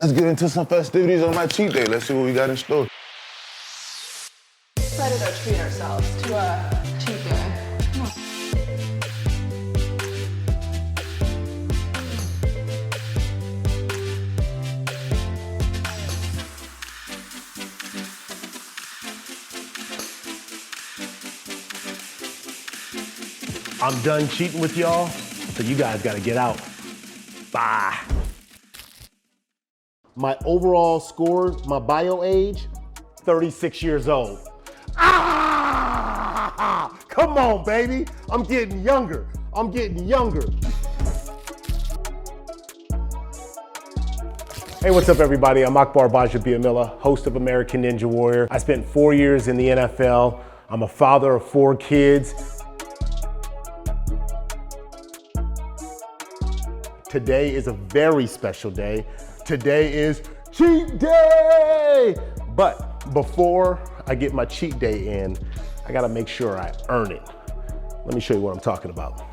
Let's get into some festivities on my cheat day. Let's see what we got in store. Excited to treat ourselves to a cheat day. Come on. I'm done cheating with y'all, so you guys gotta get out. Bye. My overall score, my bio age, 36 years old. Ah! Come on, baby. I'm getting younger. I'm getting younger. Hey, what's up, everybody? I'm Akbar Gbaja-Biamila, host of American Ninja Warrior. I spent 4 years in the NFL. I'm a father of 4 kids. Today is a very special day. Today is cheat day! But before I get my cheat day in, I gotta make sure I earn it. Let me show you what I'm talking about.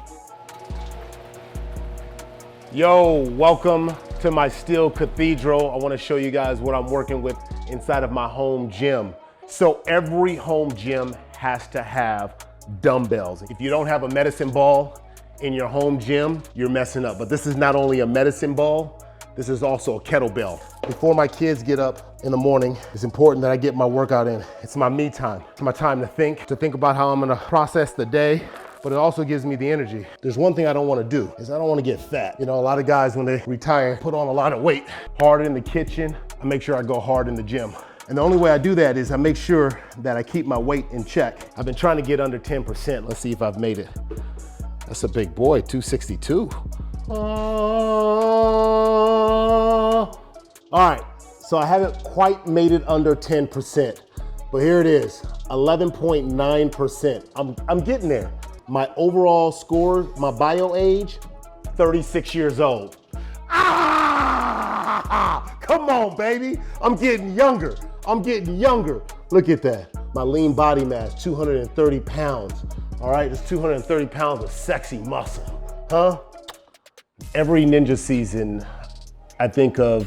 Yo, welcome to my steel cathedral. I wanna show you guys what I'm working with inside of my home gym. So every home gym has to have dumbbells. If you don't have a medicine ball in your home gym, you're messing up. But this is not only a medicine ball, this is also a kettlebell. Before my kids get up in the morning, it's important that I get my workout in. It's my me time. It's my time to think about how I'm gonna process the day, but it also gives me the energy. There's one thing I don't wanna do, is I don't wanna get fat. You know, a lot of guys when they retire, put on a lot of weight. Hard in the kitchen, I make sure I go hard in the gym. And the only way I do that is I make sure that I keep my weight in check. I've been trying to get under 10%. Let's see if I've made it. That's a big boy, 262. All right, so I haven't quite made it under 10%, but here it is, 11.9%. I'm getting there. My overall score, my bio age, 36 years old. Ah! Come on, baby. I'm getting younger. I'm getting younger. Look at that. My lean body mass, 230 pounds. All right, it's 230 pounds of sexy muscle, huh? Every ninja season, I think of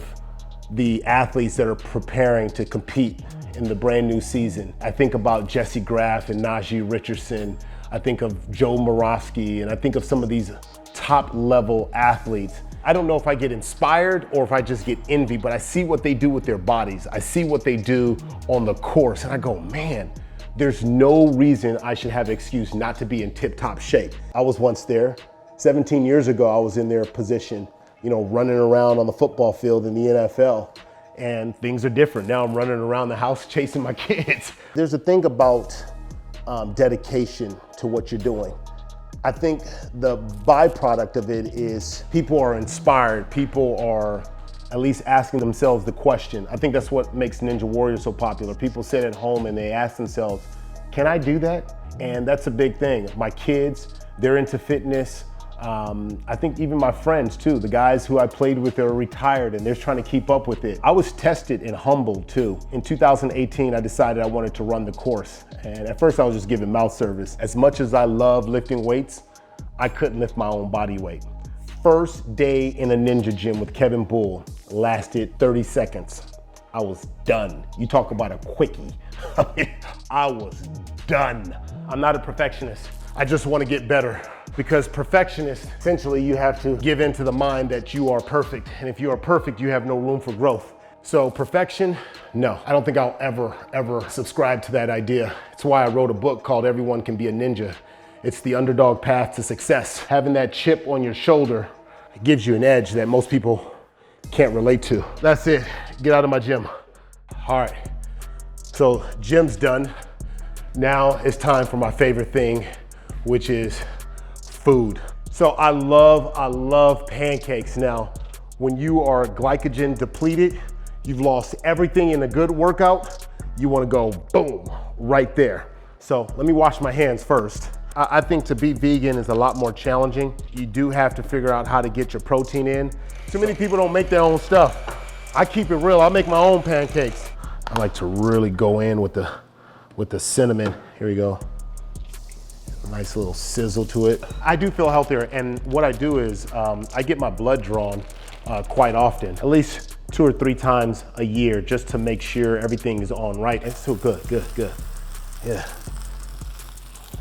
the athletes that are preparing to compete in the brand new season. I think about Jesse Graff and Najee Richardson. I think of Joe Morosky, and I think of some of these top level athletes. I don't know if I get inspired or if I just get envy, but I see what they do with their bodies. I see what they do on the course, and I go, man, there's no reason I should have an excuse not to be in tip-top shape. I was once there. 17 years ago, I was in their position, you know, running around on the football field in the NFL, and things are different. Now I'm running around the house chasing my kids. There's a thing about dedication to what you're doing. I think the byproduct of it is people are inspired. People are at least asking themselves the question. I think that's what makes Ninja Warrior so popular. People sit at home and they ask themselves, can I do that? And that's a big thing. My kids, they're into fitness. I think even my friends too, the guys who I played with are retired and they're trying to keep up with it. I was tested and humbled too. In 2018, I decided I wanted to run the course. And at first I was just giving mouth service. As much as I love lifting weights, I couldn't lift my own body weight. First day in a ninja gym with Kevin Bull lasted 30 seconds. I was done. You talk about a quickie. I was done. I'm not a perfectionist. I just want to get better. Because perfectionist, essentially you have to give in to the mind that you are perfect. And if you are perfect, you have no room for growth. So perfection, no, I don't think I'll ever subscribe to that idea. It's why I wrote a book called Everyone Can Be a Ninja. It's the underdog path to success. Having that chip on your shoulder gives you an edge that most people can't relate to. That's it, get out of my gym. All right, so gym's done. Now it's time for my favorite thing, which is food. So I love pancakes. Now, when you are glycogen depleted, you've lost everything in a good workout, you wanna go boom, right there. So let me wash my hands first. I think to be vegan is a lot more challenging. You do have to figure out how to get your protein in. Too many people don't make their own stuff. I keep it real, I make my own pancakes. I like to really go in with the cinnamon. Here we go. Nice little sizzle to it. I do feel healthier, and what I do is I get my blood drawn quite often, at least 2 or 3 times a year just to make sure everything is on right. It's so good, good, good. Yeah.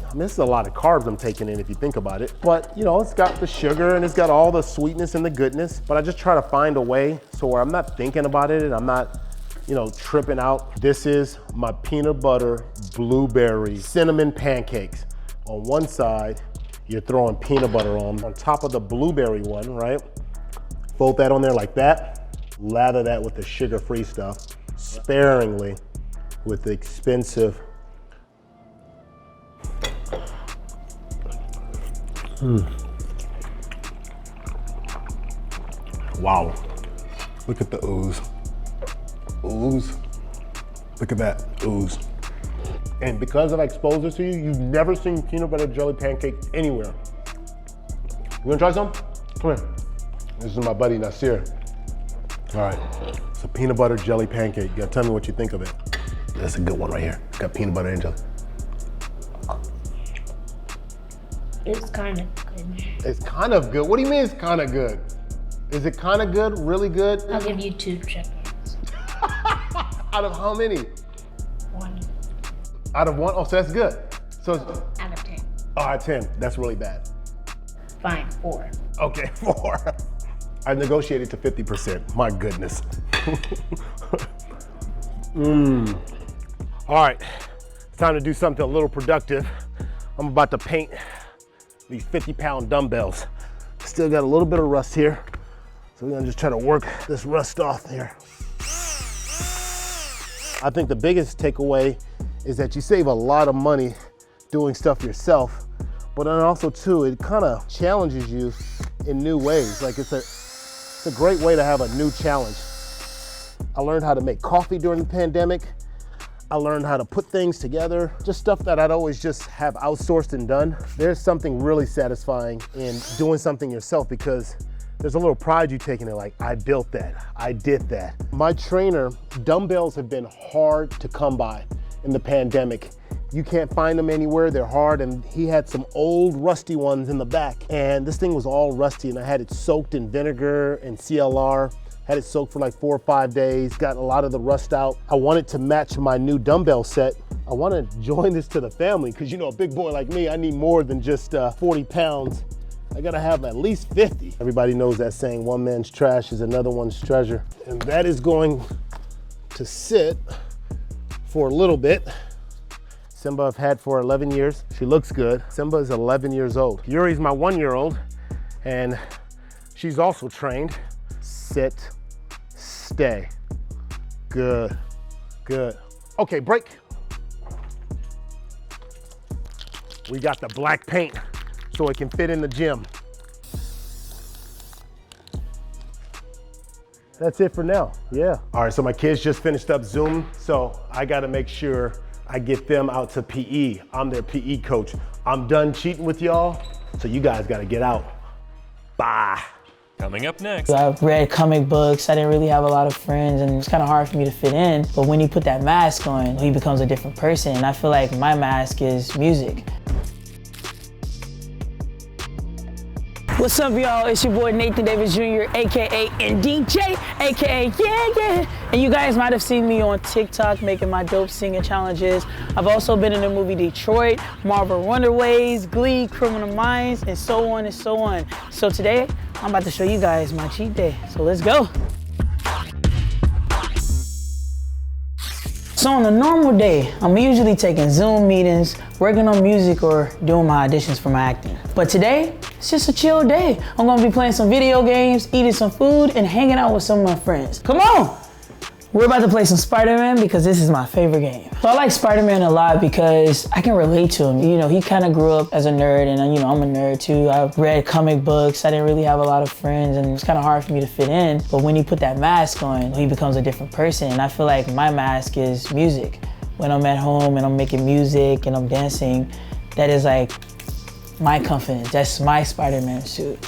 I mean, this is a lot of carbs I'm taking in if you think about it. But you know, it's got the sugar and it's got all the sweetness and the goodness. But I just try to find a way so where I'm not thinking about it and I'm not, you know, tripping out. This is my peanut butter, blueberry, cinnamon pancakes. On one side, you're throwing peanut butter on top of the blueberry one, right? Fold that on there like that. Lather that with the sugar-free stuff, sparingly with the expensive. Wow, look at the ooze. Ooze, look at that, ooze. And because I've exposed this to you, you've never seen peanut butter jelly pancakes anywhere. You wanna try some? Come here. This is my buddy Nasir. All right, it's a peanut butter jelly pancake. You gotta tell me what you think of it. That's a good one right here. It's got peanut butter and jelly. It's kind of good. It's kind of good. What do you mean it's kind of good? Is it kind of good, really good? I'll give you 2 check-ins. Out of how many? 1. Out of 1? Oh, so that's good. So it's, Out of 10. all right, 10. That's really bad. Fine, 4. Okay, 4. I negotiated to 50%. My goodness. All right, it's time to do something a little productive. I'm about to paint these 50-pound dumbbells. Still got a little bit of rust here. So we're gonna just try to work this rust off here. I think the biggest takeaway is that you save a lot of money doing stuff yourself, but then also too, it kind of challenges you in new ways. Like it's a great way to have a new challenge. I learned how to make coffee during the pandemic. I learned how to put things together, just stuff that I'd always just have outsourced and done. There's something really satisfying in doing something yourself because there's a little pride you take in it, like, I built that, I did that. My trainer, dumbbells have been hard to come by in the pandemic. You can't find them anywhere, they're hard, and he had some old rusty ones in the back, and this thing was all rusty, and I had it soaked in vinegar and CLR. Had it soaked for like 4 or 5 days, got a lot of the rust out. I wanted to match my new dumbbell set. I want to join this to the family because, you know, a big boy like me, I need more than just 40 pounds. I gotta have at least 50. Everybody knows that saying, one man's trash is another one's treasure. And that is going to sit for a little bit. Simba I've had for 11 years. She looks good. Simba is 11 years old. Yuri's my 1-year-old, and she's also trained. Sit. Stay. Good, good. Okay, break. We got the black paint so it can fit in the gym. That's it for now, yeah. All right, so my kids just finished up Zoom, so I gotta make sure I get them out to PE. I'm their PE coach. I'm done cheating with y'all, so you guys gotta get out. Bye. Coming up next. I've read comic books. I didn't really have a lot of friends and it's kind of hard for me to fit in. But when you put that mask on, he becomes a different person. And I feel like my mask is music. What's up, y'all? It's your boy Nathan Davis Jr., AKA NDJ, AKA Yeah. And you guys might have seen me on TikTok making my dope singing challenges. I've also been in the movie Detroit, Marvel Runaways, Glee, Criminal Minds, and so on and so on. So today, I'm about to show you guys my cheat day. So let's go. So on a normal day, I'm usually taking Zoom meetings, working on music, or doing my auditions for my acting. But today, it's just a chill day. I'm gonna be playing some video games, eating some food, and hanging out with some of my friends. Come on! We're about to play some Spider-Man because this is my favorite game. So I like Spider-Man a lot because I can relate to him. You know, he kind of grew up as a nerd and you know, I'm a nerd too. I've read comic books. I didn't really have a lot of friends and it's kind of hard for me to fit in. But when you put that mask on, he becomes a different person. And I feel like my mask is music. When I'm at home and I'm making music and I'm dancing, that is like my confidence. That's my Spider-Man suit.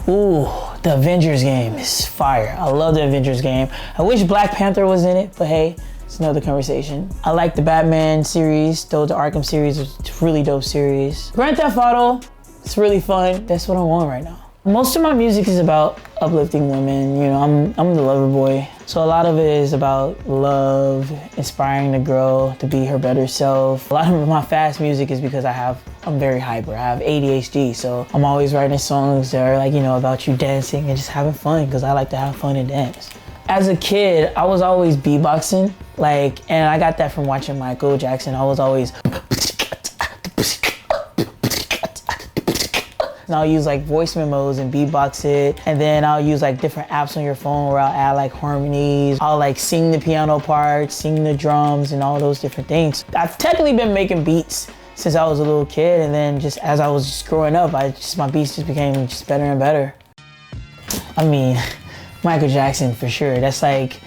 Ooh, the Avengers game is fire. I love the Avengers game. I wish Black Panther was in it, but hey, it's another conversation. I like the Batman series, though the Arkham series is a really dope series. Grand Theft Auto, it's really fun. That's what I want right now. Most of my music is about uplifting women. You know, I'm the lover boy. So a lot of it is about love, inspiring the girl to be her better self. A lot of my fast music is because I'm very hyper. I have ADHD, so I'm always writing songs that are like, you know, about you dancing and just having fun, because I like to have fun and dance. As a kid, I was always beatboxing, and I got that from watching Michael Jackson. I was always, and I'll use like voice memos and beatbox it. And then I'll use like different apps on your phone where I'll add like harmonies. I'll like sing the piano parts, sing the drums, and all those different things. I've technically been making beats since I was a little kid, and then just as I was just growing up, my beats just became just better and better. I mean, Michael Jackson for sure. That's like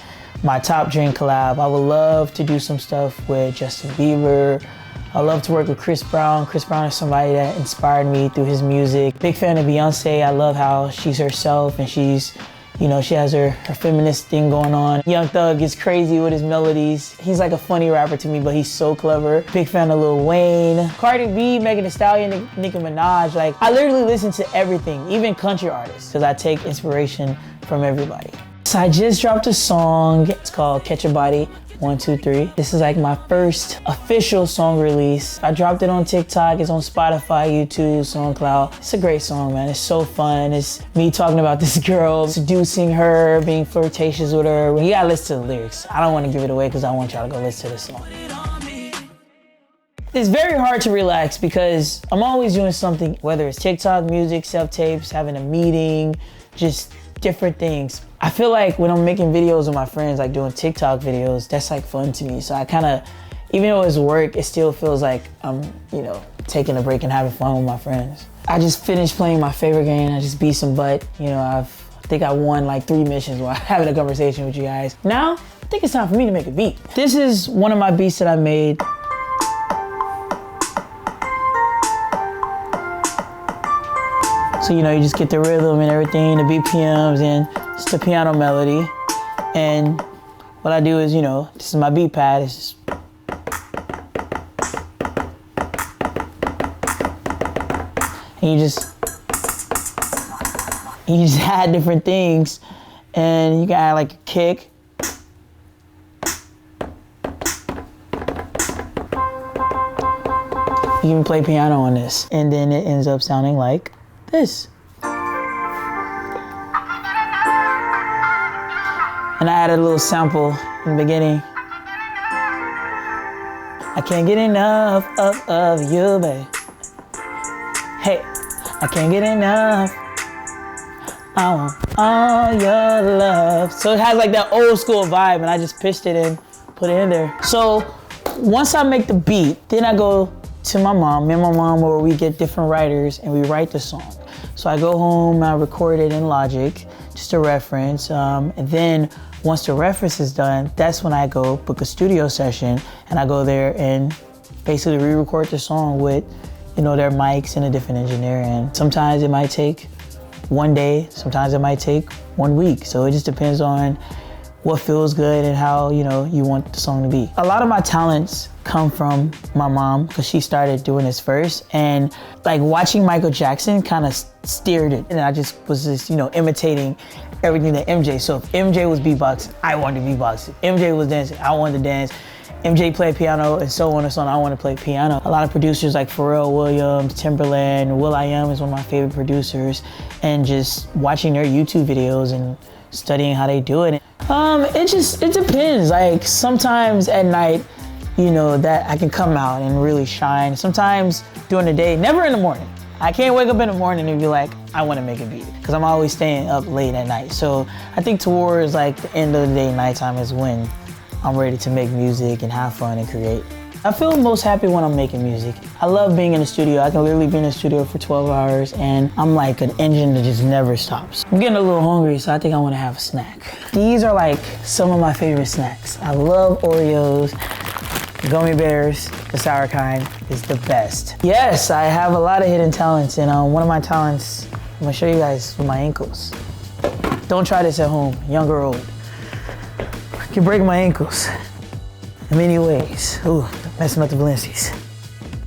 my top dream collab. I would love to do some stuff with Justin Bieber. I love to work with Chris Brown. Chris Brown is somebody that inspired me through his music. Big fan of Beyonce. I love how she's herself and she's, you know, she has her feminist thing going on. Young Thug is crazy with his melodies. He's like a funny rapper to me, but he's so clever. Big fan of Lil Wayne. Cardi B, Megan Thee Stallion, Nicki Minaj. Like, I literally listen to everything, even country artists, because I take inspiration from everybody. So I just dropped a song. It's called Catch a Body. 1, 2, 3. This is like my first official song release. I dropped it on TikTok. It's on Spotify, YouTube, SoundCloud. It's a great song, man. It's so fun. It's me talking about this girl, seducing her, being flirtatious with her. You gotta listen to the lyrics. I don't want to give it away because I want y'all to go listen to this song. It's very hard to relax because I'm always doing something, whether it's TikTok, music, self-tapes, having a meeting, just different things. I feel like when I'm making videos with my friends, like doing TikTok videos, that's like fun to me. So I kind of, even though it's work, it still feels like I'm, you know, taking a break and having fun with my friends. I just finished playing my favorite game. I just beat some butt. You know, I think I won like 3 missions while having a conversation with you guys. Now, I think it's time for me to make a beat. This is one of my beats that I made. So, you know, you just get the rhythm and everything, the BPMs, and it's the piano melody. And what I do is, you know, this is my beat pad. It's just... And you just add different things. And you can add like a kick. You can play piano on this. And then it ends up sounding like this. And I added a little sample in the beginning. I can't get enough of you, babe. Hey, I can't get enough. I want all your love. So it has like that old school vibe, and I just pitched it and put it in there. So once I make the beat, then I go to me and my mom, where we get different writers and we write the song. So I go home, I record it in Logic, just a reference, and then once the reference is done, that's when I go book a studio session, and I go there and basically re-record the song with, you know, their mics and a different engineer. And sometimes it might take 1 day, sometimes it might take 1 week. So it just depends on what feels good and how, you know, you want the song to be. A lot of my talents come from my mom, because she started doing this first, and like watching Michael Jackson kind of steered it, and I just was you know, imitating everything that MJ. So if MJ was beatboxing, I wanted to beatbox. If MJ was dancing, I wanted to dance. MJ played piano, and so on and so on. I want to play piano. A lot of producers like Pharrell Williams, Timberland, will.i.am is one of my favorite producers, and just watching their YouTube videos and studying how they do it. It depends. Like sometimes at night, you know, that I can come out and really shine. Sometimes during the day, never in the morning. I can't wake up in the morning and be like, I want to make a beat, because I'm always staying up late at night. So I think towards like the end of the day, nighttime is when I'm ready to make music and have fun and create. I feel most happy when I'm making music. I love being in the studio. I can literally be in the studio for 12 hours and I'm like an engine that just never stops. I'm getting a little hungry, so I think I want to have a snack. These are like some of my favorite snacks. I love Oreos. Gummy bears, the sour kind, is the best. Yes, I have a lot of hidden talents, and one of my talents, I'm gonna show you guys with my ankles. Don't try this at home, young or old. I can break my ankles in many ways. Ooh, messing up the Balenci's.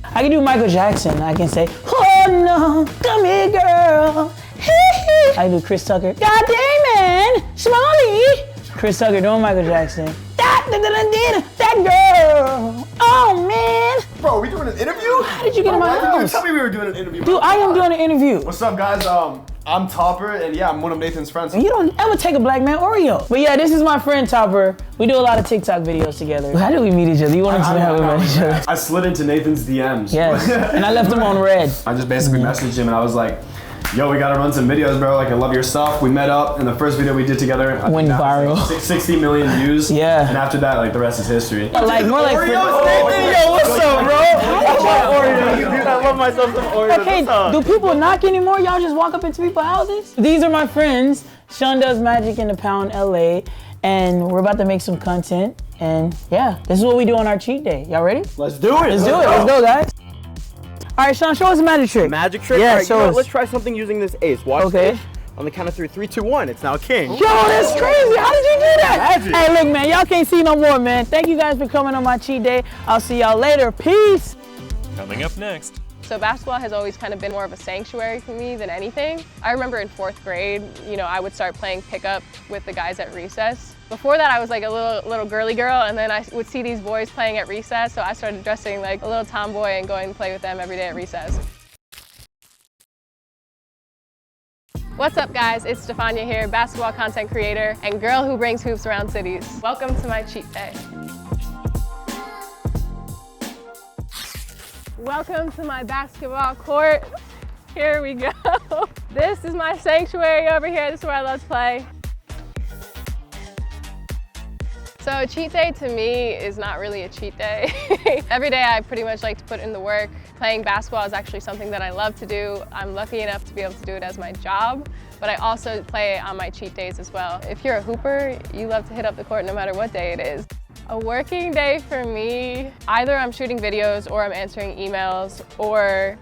I can do Michael Jackson. I can say, oh no, come here, girl. Hey, I do Chris Tucker. God damn, man. Smalley. Chris Tucker doing Michael Jackson. That girl. Oh, man. Bro, are we doing an interview? How did you get in my Why didn't you house? tell me we were doing an interview? Dude, I am doing an interview. What's up, guys? I'm Topper, and yeah, I'm one of Nathan's friends. You don't ever take a black man Oreo. But yeah, this is my friend Topper. We do a lot of TikTok videos together. How did we meet each other? You wanted to know how we met each other? I slid into Nathan's DMs. Yes, and I left him on red. I just basically messaged him, and I was like, yo, we gotta run some videos, bro. Like, I love your stuff. We met up, and the first video we did together went viral. 60 million views. Yeah. And after that, like, the rest is history. Like, more like Oreos, Nathan, yo, what's up, bro? I love Oreos, dude. I love myself some Oreos. Okay, do people knock anymore? Y'all just walk up into people's houses? These are my friends. Sean does magic in the Pound, LA, and we're about to make some content. And yeah, this is what we do on our cheat day. Y'all ready? Let's do it. Let's do it. Let's go, guys. All right, Sean, show us a magic trick. Magic trick? Yeah, All right, show us. Let's try something using this ace. Watch Okay. this. On the count of three. 3, 2, 1. It's now king. Yo, that's crazy. How did you do that? Magic. Hey, look, man, y'all can't see no more, man. Thank you guys for coming on my cheat day. I'll see y'all later. Peace. Coming up next. So basketball has always kind of been more of a sanctuary for me than anything. I remember in 4th grade, you know, I would start playing pickup with the guys at recess. Before that, I was like a little girly girl, and then I would see these boys playing at recess, so I started dressing like a little tomboy and going to play with them every day at recess. What's up, guys? It's Stephania here, basketball content creator and girl who brings hoops around cities. Welcome to my cheat day. Welcome to my basketball court. Here we go. This is my sanctuary over here. This is where I love to play. So a cheat day to me is not really a cheat day. Every day I pretty much like to put in the work. Playing basketball is actually something that I love to do. I'm lucky enough to be able to do it as my job, but I also play it on my cheat days as well. If you're a hooper, you love to hit up the court no matter what day it is. A working day for me, either I'm shooting videos or I'm answering emails or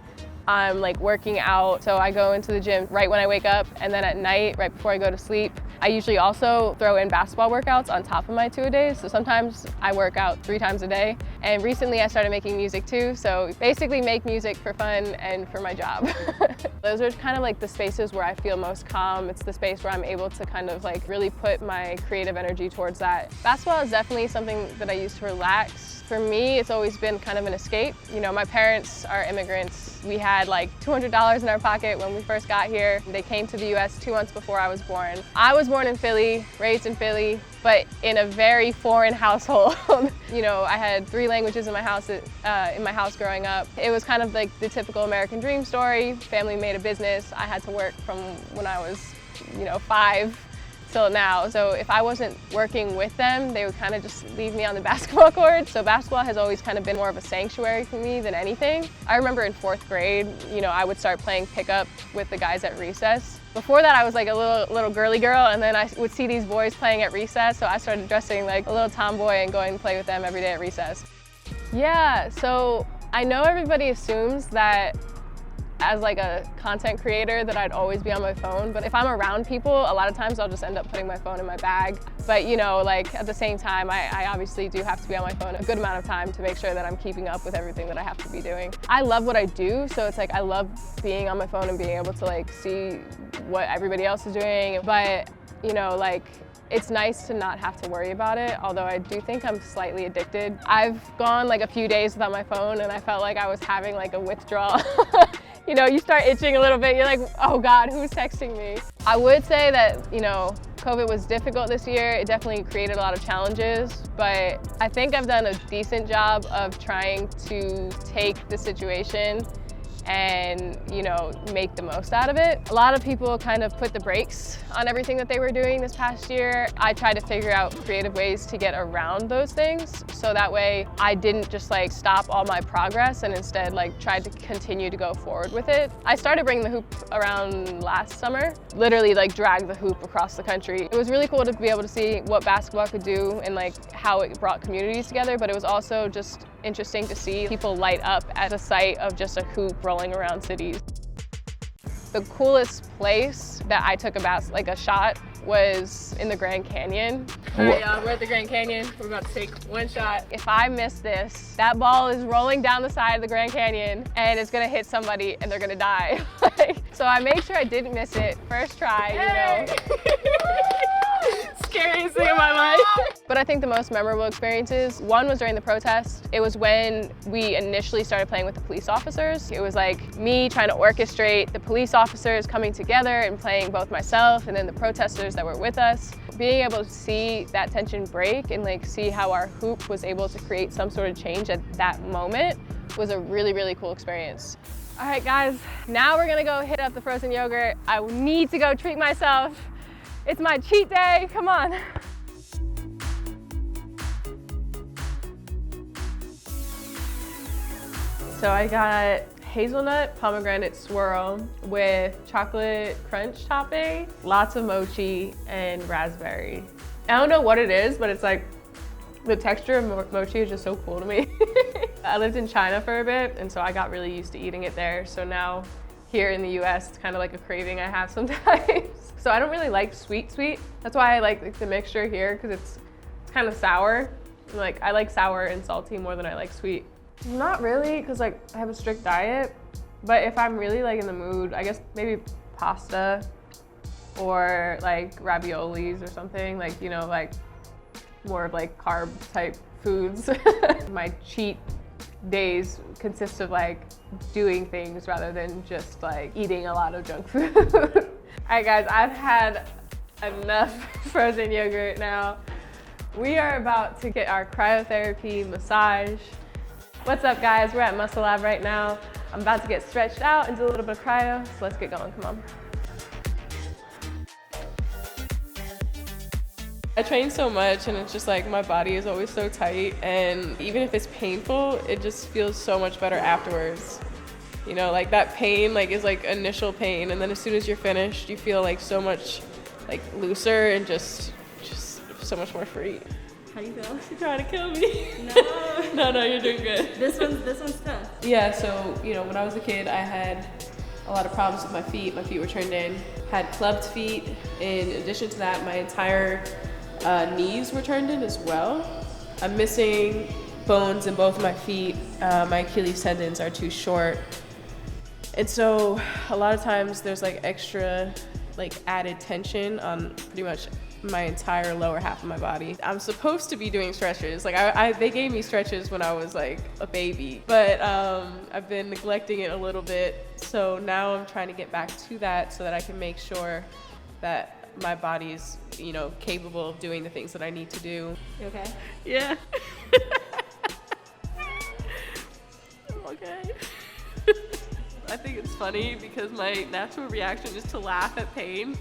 I'm like working out. So I go into the gym right when I wake up, and then at night, right before I go to sleep, I usually also throw in basketball workouts on top of my 2-a-days. So sometimes I work out 3 times a day. And recently I started making music too. So basically make music for fun and for my job. Those are kind of like the spaces where I feel most calm. It's the space where I'm able to kind of like really put my creative energy towards that. Basketball is definitely something that I use to relax. For me, it's always been kind of an escape. You know, my parents are immigrants. We had like $200 in our pocket when we first got here. They came to the US 2 months before I was born. I was born in Philly, raised in Philly, but in a very foreign household. You know, I had 3 languages in my house growing up. It was kind of like the typical American dream story. Family made a business. I had to work from when I was, you know, 5 till now. So if I wasn't working with them, they would kind of just leave me on the basketball court. So basketball has always kind of been more of a sanctuary for me than anything. I remember in 4th grade, you know, I would start playing pickup with the guys at recess. Before that, I was like a little girly girl, and then I would see these boys playing at recess, so I started dressing like a little tomboy and going to play with them every day at recess. Yeah, so I know everybody assumes that as like a content creator that I'd always be on my phone, but if I'm around people, a lot of times I'll just end up putting my phone in my bag. But you know, like at the same time, I obviously do have to be on my phone a good amount of time to make sure that I'm keeping up with everything that I have to be doing. I love what I do, so it's like I love being on my phone and being able to like see what everybody else is doing. But you know, like it's nice to not have to worry about it, although I do think I'm slightly addicted. I've gone like a few days without my phone and I felt like I was having like a withdrawal. You know, you start itching a little bit, you're like, oh God, who's texting me? I would say that, you know, COVID was difficult this year. It definitely created a lot of challenges, but I think I've done a decent job of trying to take the situation and, you know, make the most out of it. A lot of people kind of put the brakes on everything that they were doing this past year. I tried to figure out creative ways to get around those things, so that way I didn't just like stop all my progress and instead like tried to continue to go forward with it. I started bringing the hoop around last summer, literally like dragged the hoop across the country. It was really cool to be able to see what basketball could do and like how it brought communities together, but it was also just interesting to see people light up at the sight of just a hoop rolling around cities. The coolest place that I took a shot was in the Grand Canyon. All right, y'all, we're at the Grand Canyon. We're about to take one shot. If I miss this, that ball is rolling down the side of the Grand Canyon and it's gonna hit somebody and they're gonna die. Like, So I made sure I didn't miss it. First try, you know. Scariest thing in my life. But I think the most memorable experiences, one was during the protest. It was when we initially started playing with the police officers. It was like me trying to orchestrate the police officers coming together and playing both myself and then the protesters that were with us. Being able to see that tension break and like see how our hoop was able to create some sort of change at that moment was a really, really cool experience. All right, guys, now we're gonna go hit up the frozen yogurt. I need to go treat myself. It's my cheat day, come on. So I got hazelnut pomegranate swirl with chocolate crunch topping, lots of mochi, and raspberry. I don't know what it is, but it's like, the texture of mochi is just so cool to me. I lived in China for a bit, and so I got really used to eating it there. So now here in the US, it's kind of like a craving I have sometimes. So I don't really like sweet. That's why I like the mixture here, because it's kind of sour. Like, I like sour and salty more than I like sweet. Not really, because like I have a strict diet, but if I'm really like in the mood, I guess maybe pasta or like raviolis or something, like, you know, like more of like carb type foods. My cheat days consist of like doing things rather than just like eating a lot of junk food. All right, guys, I've had enough frozen yogurt now. We are about to get our cryotherapy massage. What's up, guys? We're at Muscle Lab right now. I'm about to get stretched out and do a little bit of cryo, so let's get going, come on. I train so much and it's just like my body is always so tight, and even if it's painful, it just feels so much better afterwards. You know, like that pain like is like initial pain, and then as soon as you're finished, you feel like so much like looser and just so much more free. How do you feel? You're trying to kill me. No. No, you're doing good. This one's tough. Yeah, so, you know, when I was a kid, I had a lot of problems with my feet. My feet were turned in. Had clubbed feet. In addition to that, my entire knees were turned in as well. I'm missing bones in both of my feet. My Achilles tendons are too short. And so a lot of times there's like extra like added tension on pretty much my entire lower half of my body. I'm supposed to be doing stretches. Like they gave me stretches when I was like a baby, but I've been neglecting it a little bit. So now I'm trying to get back to that so that I can make sure that my body's, you know, capable of doing the things that I need to do. You okay? Yeah. I'm okay. I think it's funny because my natural reaction is to laugh at pain,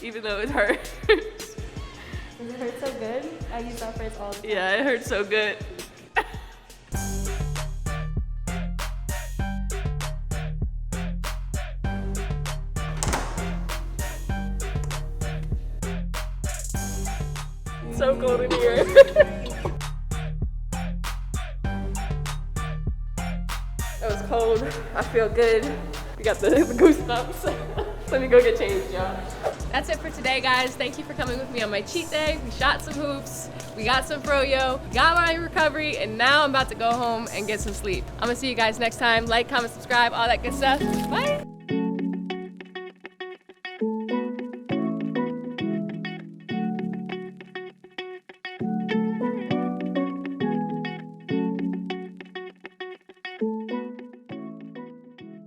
even though it hurts. Does it hurt so good? I use that phrase all the time. Yeah, it hurts so good. So cold in here. It was cold. I feel good. We got the goosebumps. Let me go get changed, y'all. That's it for today, guys. Thank you for coming with me on my cheat day. We shot some hoops, we got some froyo, got my recovery, and now I'm about to go home and get some sleep. I'm gonna see you guys next time. Like, comment, subscribe, all that good stuff. Bye.